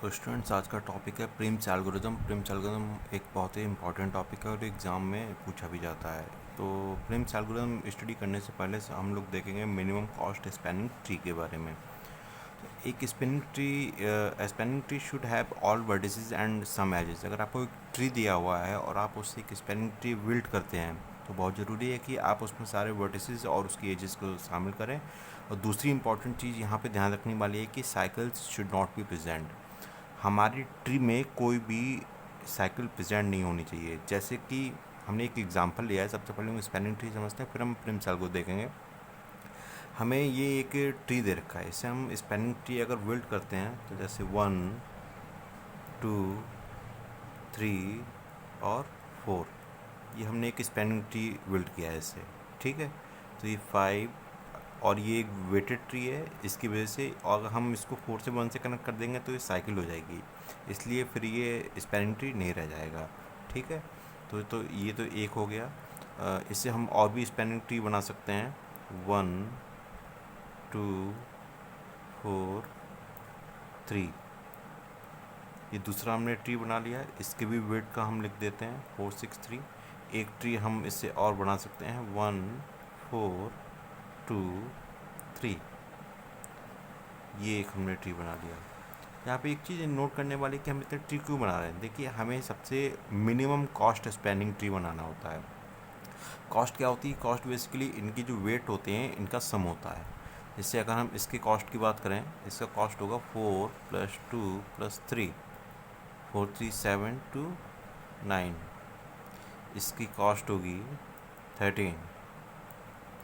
तो स्टूडेंट्स आज का टॉपिक है प्रिम्स एल्गोरिदम। प्रिम्स एल्गोरिदम एक बहुत ही इंपॉर्टेंट टॉपिक है और एग्ज़ाम में पूछा भी जाता है। तो प्रिम्स एल्गोरिदम स्टडी करने से पहले से हम लोग देखेंगे मिनिमम कॉस्ट स्पैनिंग ट्री के बारे में। एक spanning tree should have all vertices and some edges. अगर आपको एक ट्री दिया हुआ है और आप उससे एक स्पैनिंग ट्री बिल्ड करते हैं तो बहुत ज़रूरी है कि आप उसमें सारे वर्टिसेस और उसकी एजेस को शामिल करें। और दूसरी इंपॉर्टेंट चीज़ यहाँ पे ध्यान रखने वाली है कि cycles should not be present. हमारी ट्री में कोई भी साइकिल प्रेजेंट नहीं होनी चाहिए। जैसे कि हमने एक एग्जांपल लिया है, सबसे पहले हम स्पैनिंग ट्री समझते हैं, फिर हम प्रिम सेल को देखेंगे। हमें ये एक ट्री दे रखा है, इससे हम स्पैनिंग ट्री अगर बिल्ड करते हैं तो जैसे 1 2 3 और 4, ये हमने एक स्पैनिंग ट्री बिल्ड किया है इससे। ठीक है, तो ये 5 और ये एक वेटेड ट्री है, इसकी वजह से अगर हम इसको 4 से 1 से कनेक्ट कर देंगे तो ये साइकिल हो जाएगी, इसलिए फिर ये स्पैनिंग ट्री नहीं रह जाएगा। ठीक है, तो ये तो एक हो गया। इससे हम और भी स्पैनिंग ट्री बना सकते हैं। 1 2 4 3, ये दूसरा हमने ट्री बना लिया है। इसके भी वेट का हम लिख देते हैं 4 6 3। एक ट्री हम इससे और बना सकते हैं 1 4 2 3, ये एक हमने ट्री बना लिया। यहाँ पे एक चीज़ नोट करने वाली कि हम इतने ट्री क्यों बना रहे हैं। देखिए, हमें सबसे मिनिमम कॉस्ट स्पैनिंग ट्री बनाना होता है। कॉस्ट क्या होती है? कॉस्ट बेसिकली इनकी जो वेट होते हैं इनका सम होता है। जैसे अगर हम इसके कॉस्ट की बात करें, इसका कॉस्ट होगा 4 + 2 + 3, 4 3 7 2 9। इसकी कॉस्ट होगी 13,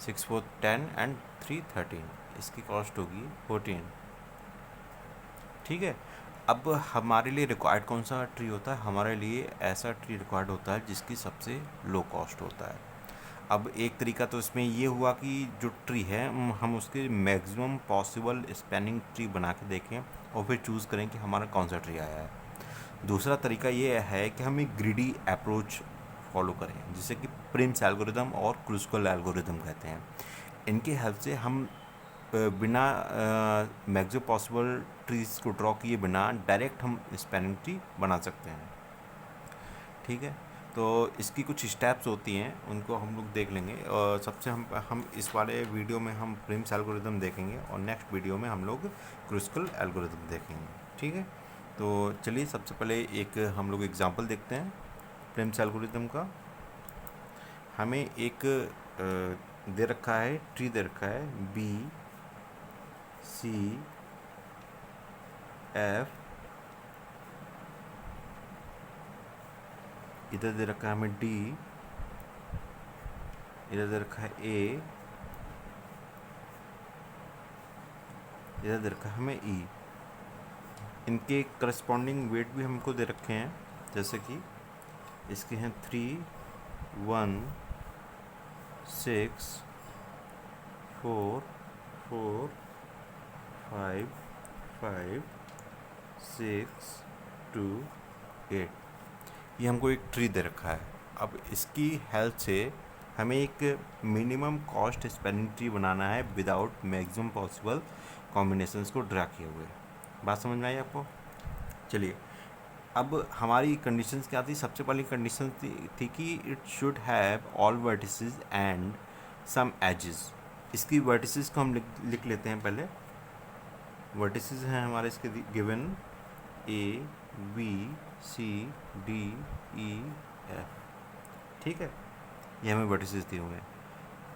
6 4 10 एंड 3 13। इसकी कॉस्ट होगी 14। ठीक है, अब हमारे लिए रिक्वायर्ड कौन सा ट्री होता है? हमारे लिए ऐसा ट्री रिक्वायर्ड होता है जिसकी सबसे लो कॉस्ट होता है। अब एक तरीका तो इसमें ये हुआ कि जो ट्री है हम उसके मैक्सिमम पॉसिबल स्पैनिंग ट्री बना के देखें और फिर चूज़ करें कि हमारा कौन सा ट्री आया है। दूसरा तरीका ये है कि हम एक ग्रीडी अप्रोच फॉलो करें, जिसे कि प्रिम्स एल्गोरिदम और क्रूस्कल एल्गोरिदम कहते हैं। इनके हेल्प से हम बिना मैक्सिमम पॉसिबल ट्रीज को ड्रॉ किए बिना डायरेक्ट हम स्पैनिंग ट्री बना सकते हैं। ठीक है, तो इसकी कुछ स्टेप्स होती हैं, उनको हम लोग देख लेंगे। और सबसे हम इस वाले वीडियो में हम प्रिम्स एल्गोरिदम देखेंगे और नेक्स्ट वीडियो में हम लोग क्रूस्कल एल्गोरिदम देखेंगे। ठीक है, तो चलिए सबसे पहले एक हम लोग एग्जांपल देखते हैं प्रिम्स एल्गोरिदम का। हमें एक दे रखा है, ट्री दे रखा है BCF, इधर दे रखा है हमें D, इधर दे रखा है A, इधर दे रखा है हमें E। इनके करस्पॉन्डिंग वेट भी हमको दे रखे हैं, जैसे कि इसके हैं 3 1 6 4 4 5 5 6 2 8। ये हमको एक ट्री दे रखा है। अब इसकी हेल्प से हमें एक मिनिमम कॉस्ट स्पैनिंग ट्री बनाना है विदाउट मैक्सिमम पॉसिबल कॉम्बिनेशंस को ड्रा किए हुए। बात समझ में आई आपको? चलिए, अब हमारी कंडीशंस क्या थी? सबसे पहली कंडीशन थी कि it should have all vertices and some edges. इसकी वर्टिसेस को हम लिख लेते हैं पहले। वर्टिसेस हैं हमारे इसके गिवन ABCDEF। ठीक है, ये हमें वर्टिसेस दिए हुए हैं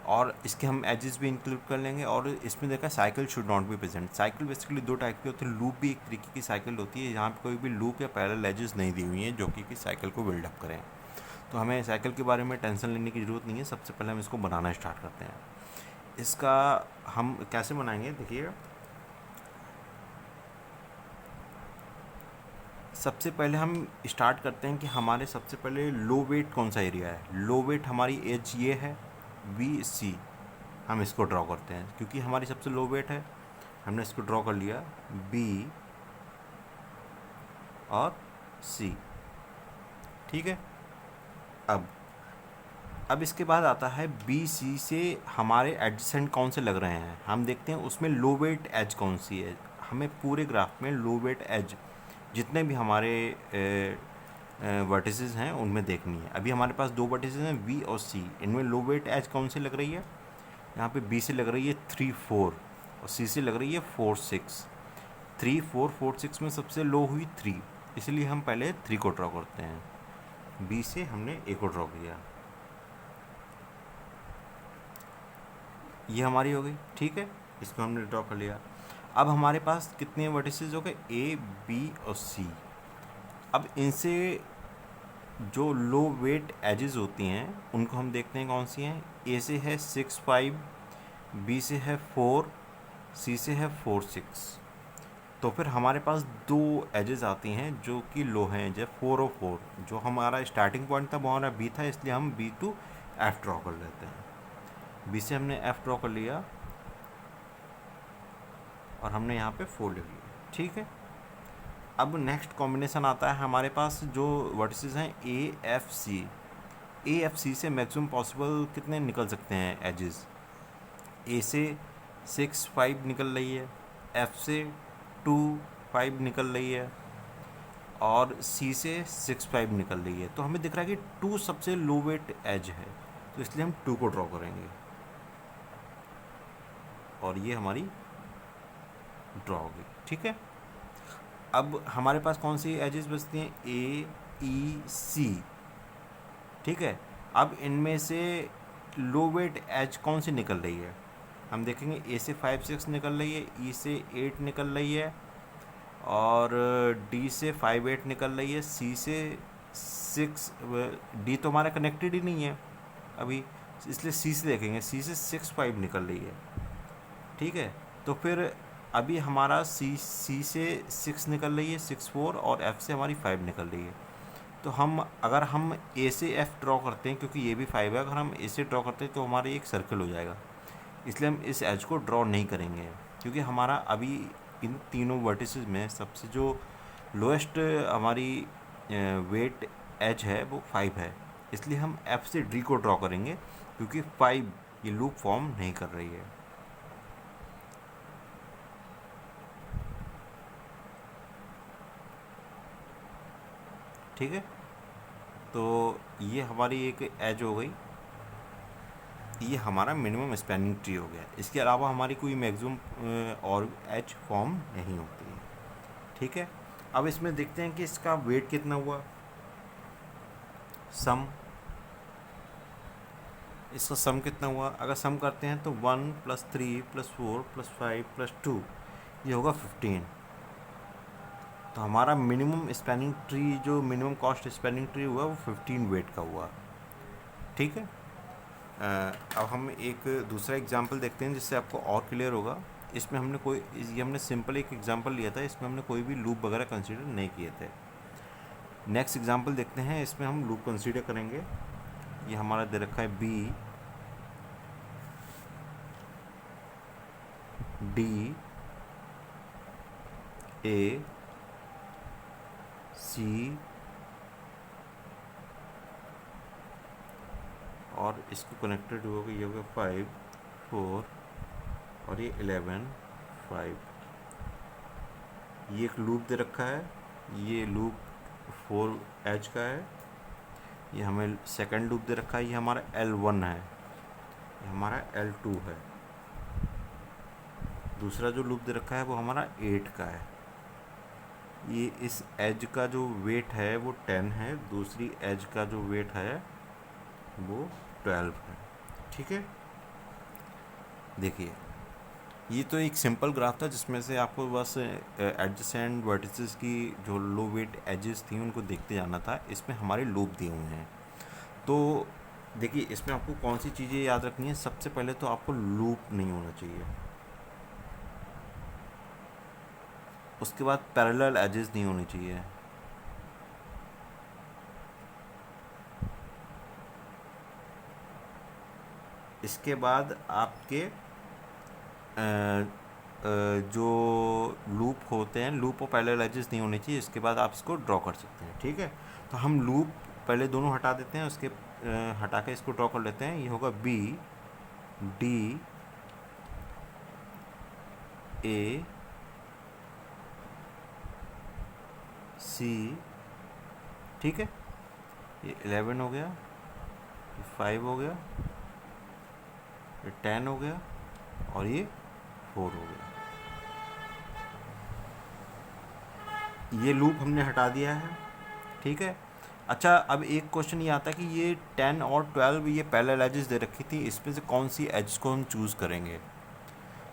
और इसके हम एजेस भी इंक्लूड कर लेंगे। और इसमें देखा cycle should not be present. Cycle basically दो टाइप की होती है। लूप भी एक तरीके की साइकिल होती है, यहाँ पे कोई भी लूप या पैरेलल एजेस नहीं दी हुई हैं जो कि साइकिल को बिल्डअप करें। तो हमें साइकिल के बारे में टेंशन लेने की ज़रूरत नहीं है। सबसे पहले हम इसको बनाना स्टार्ट करते हैं। इसका हम कैसे बनाएंगे, देखिए। सबसे पहले हम स्टार्ट करते हैं कि हमारे सबसे पहले लो वेट कौन सा एरिया है। लो वेट हमारी एज ये है BC। हम इसको ड्रॉ करते हैं क्योंकि हमारी सबसे लो वेट है। हमने इसको ड्रॉ कर लिया B और C। ठीक है, अब इसके बाद आता है BC से हमारे एडजेसेंट कौन से लग रहे हैं। हम देखते हैं उसमें लो वेट एज कौन सी है। हमें पूरे ग्राफ में लो वेट एज जितने भी हमारे वर्टिसेस हैं उनमें देखनी है। अभी हमारे पास दो वर्टिसेस हैं वी और सी, इनमें लो वेट एज कौन सी लग रही है? यहाँ पे बी से लग रही है 3 4 और सी से लग रही है 4 6। 3 4 4 6 में सबसे लो हुई 3, इसलिए हम पहले 3 को ड्रॉ करते हैं। बी से हमने ए को ड्रॉ किया, ये हमारी हो गई, ठीक है, इसको हमने ड्रॉ कर लिया। अब हमारे पास कितने वर्टिसेस हो गए? ए बी और सी। अब इनसे जो लो वेट एजेस होती हैं उनको हम देखते हैं कौन सी हैं। ए से है 6 5, बी से है 4, सी से है 4 6। तो फिर हमारे पास दो एजेस आती हैं जो कि लो हैं, जब 4 और 4। जो हमारा स्टार्टिंग पॉइंट था वो हमारा बी था, इसलिए हम बी टू एफ ड्रॉ कर लेते हैं। बी से हमने एफ ड्रॉ कर लिया और हमने यहाँ पे 4 ले लिया, ठीक है। अब नेक्स्ट कॉम्बिनेशन आता है हमारे पास जो वर्टिसेस हैं A F C. A F C से मैक्सिमम पॉसिबल कितने निकल सकते हैं एजेस? ए से 6 5 निकल रही है, एफ से 2 5 निकल रही है और सी से 6 5 निकल रही है। तो हमें दिख रहा है कि 2 सबसे लो वेट एज है, तो इसलिए हम 2 को ड्रॉ करेंगे और ये हमारी ड्रॉ हो गई, ठीक है। अब हमारे पास कौन सी एजेस बचती हैं? ए ई सी, ठीक है। अब इनमें से लो वेट एज कौन सी निकल रही है? हम देखेंगे ए से 5 6 निकल रही है, ई से 8 निकल रही है और डी से 5 8 निकल रही है, सी से 6। डी तो हमारा कनेक्टेड ही नहीं है अभी, इसलिए सी से देखेंगे, सी से 6 5 निकल रही है, ठीक है। तो फिर अभी हमारा सी से 6 निकल रही है 6 4 और एफ से हमारी 5 निकल रही है। तो अगर हम ए से एफ ड्रॉ करते हैं, क्योंकि ये भी 5 है, अगर हम ए से ड्रॉ करते हैं तो हमारे एक सर्कल हो जाएगा, इसलिए हम इस एज को ड्रॉ नहीं करेंगे, क्योंकि हमारा अभी इन तीनों वर्टिसेस में सबसे जो लोएस्ट हमारी वेट एज है वो 5 है, इसलिए हम एफ से डी को ड्रॉ करेंगे, क्योंकि 5 ये लूप फॉर्म नहीं कर रही है। ठीक है, तो ये हमारी एक एज हो गई, ये हमारा मिनिमम स्पैनिंग ट्री हो गया। इसके अलावा हमारी कोई मैक्सिमम और एज फॉर्म नहीं होती है, ठीक है। अब इसमें देखते हैं कि इसका वेट कितना हुआ। सम, इसका सम कितना हुआ? अगर सम करते हैं तो 1 + 3 + 4 + 5 + 2 ये होगा 15। तो हमारा मिनिमम स्पैनिंग ट्री, जो मिनिमम कॉस्ट स्पैनिंग ट्री हुआ वो 15 वेट का हुआ, ठीक है। अब हम एक दूसरा एग्जांपल देखते हैं जिससे आपको और क्लियर होगा। इसमें हमने सिंपल एक एग्जांपल लिया था, इसमें हमने कोई भी लूप वगैरह कंसीडर नहीं किए थे। नेक्स्ट एग्जांपल देखते हैं, इसमें हम लूप कंसीडर करेंगे। ये हमारा दे रखा है बी डी ए सी और इसको कनेक्टेड होगा, ये होगा 5 4 और ये 11 5। ये एक लूप दे रखा है, ये लूप 4 एज का है। ये हमें सेकंड लूप दे रखा है, ये हमारा L1 है, ये हमारा L2 है। दूसरा जो लूप दे रखा है वो हमारा 8 का है। ये इस एज का जो वेट है वो 10 है, दूसरी एज का जो वेट है वो 12 है, ठीक है। देखिए, ये तो एक सिंपल ग्राफ था जिसमें से आपको बस एडजेसेंट वर्टिसेस की जो लो वेट एजेस थी उनको देखते जाना था। इसमें हमारे लूप दिए हुए हैं, तो देखिए इसमें आपको कौन सी चीज़ें याद रखनी है। सबसे पहले तो आपको लूप नहीं होना चाहिए, उसके बाद पैरेलल एजेस नहीं होनी चाहिए, इसके बाद आपके जो लूप होते हैं, लूप और पैरेलल एजेस नहीं होनी चाहिए, इसके बाद आप इसको ड्रॉ कर सकते हैं, ठीक है। तो हम लूप पहले दोनों हटा देते हैं, उसके हटा के इसको ड्रॉ कर लेते हैं। ये होगा बी डी ए सी, ठीक है, ये 11 हो गया, ये 5 हो गया, ये 10 हो गया और ये 4 हो गया। ये लूप हमने हटा दिया है, ठीक है। अच्छा, अब एक क्वेश्चन ये आता है कि ये 10 और 12 ये पैरेलल एजेस दे रखी थी, इसमें से कौन सी एज को हम चूज़ करेंगे।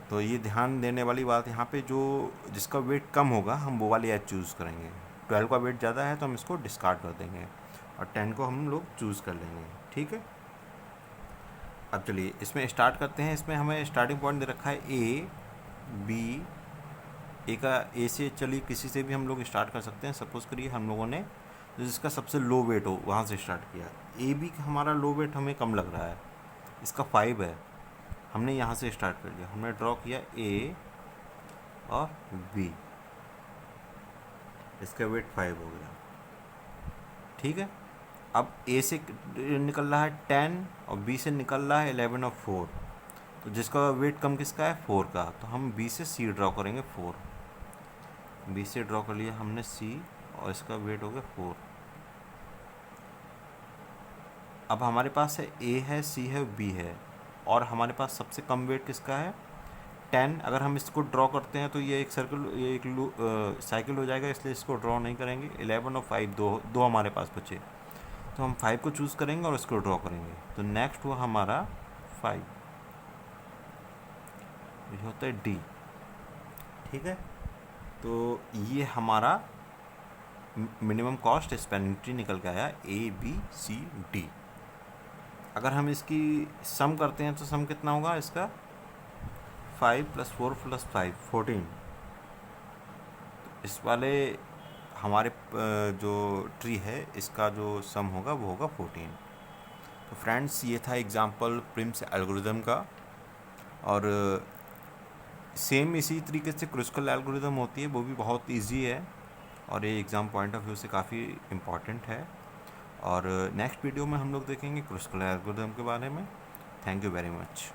तो ये ध्यान देने वाली बात यहाँ पे, जो जिसका वेट कम होगा हम वो वाली एज चूज़ करेंगे। 12 का वेट ज़्यादा है तो हम इसको डिस्कार्ड कर देंगे और 10 को हम लोग चूज़ कर लेंगे, ठीक है। अब चलिए इसमें स्टार्ट करते हैं। इसमें हमें स्टार्टिंग पॉइंट दे रखा है ए बी, ए का ए से चलिए किसी से भी हम लोग स्टार्ट कर सकते हैं। सपोज़ करिए हम लोगों ने जिसका सबसे लो वेट हो वहाँ से स्टार्ट किया। ए बी का हमारा लो वेट हमें कम लग रहा है, इसका 5 है, हमने यहाँ से स्टार्ट कर लिया। हमने ड्रॉ किया ए और बी, इसका वेट 5 हो गया, ठीक है। अब ए से निकल रहा है 10 और बी से निकल रहा है 11 और 4, तो जिसका वेट कम किसका है, 4 का, तो हम बी से सी ड्रॉ करेंगे 4। बी से ड्रॉ कर लिया हमने सी और इसका वेट हो गया 4। अब हमारे पास है ए है, सी है, बी है और हमारे पास सबसे कम वेट किसका है, 10। अगर हम इसको ड्रॉ करते हैं तो ये एक सर्कल, ये एक साइकिल हो जाएगा, इसलिए इसको ड्रॉ नहीं करेंगे। 11 और 5 दो हमारे पास बचे, तो हम 5 को चूज़ करेंगे और इसको ड्रॉ करेंगे। तो नेक्स्ट हुआ हमारा 5, ये होता है डी, ठीक है। तो ये हमारा मिनिमम कॉस्ट स्पैनिंग ट्री निकल के आया, ए बी सी डी। अगर हम इसकी सम करते हैं तो सम कितना होगा इसका, 5 + 4 + 5 14। इस वाले हमारे जो ट्री है इसका जो सम होगा वो होगा 14। तो फ्रेंड्स ये था एग्जांपल प्रिम्स एल्गोरिदम का, और सेम इसी तरीके से क्रुस्कल एल्गोरिदम होती है, वो भी बहुत इजी है और ये एग्ज़ाम पॉइंट ऑफ व्यू से काफ़ी इम्पॉर्टेंट है। और नेक्स्ट वीडियो में हम लोग देखेंगे क्रुस्कल एल्गोरिदम के बारे में। Thank you very much.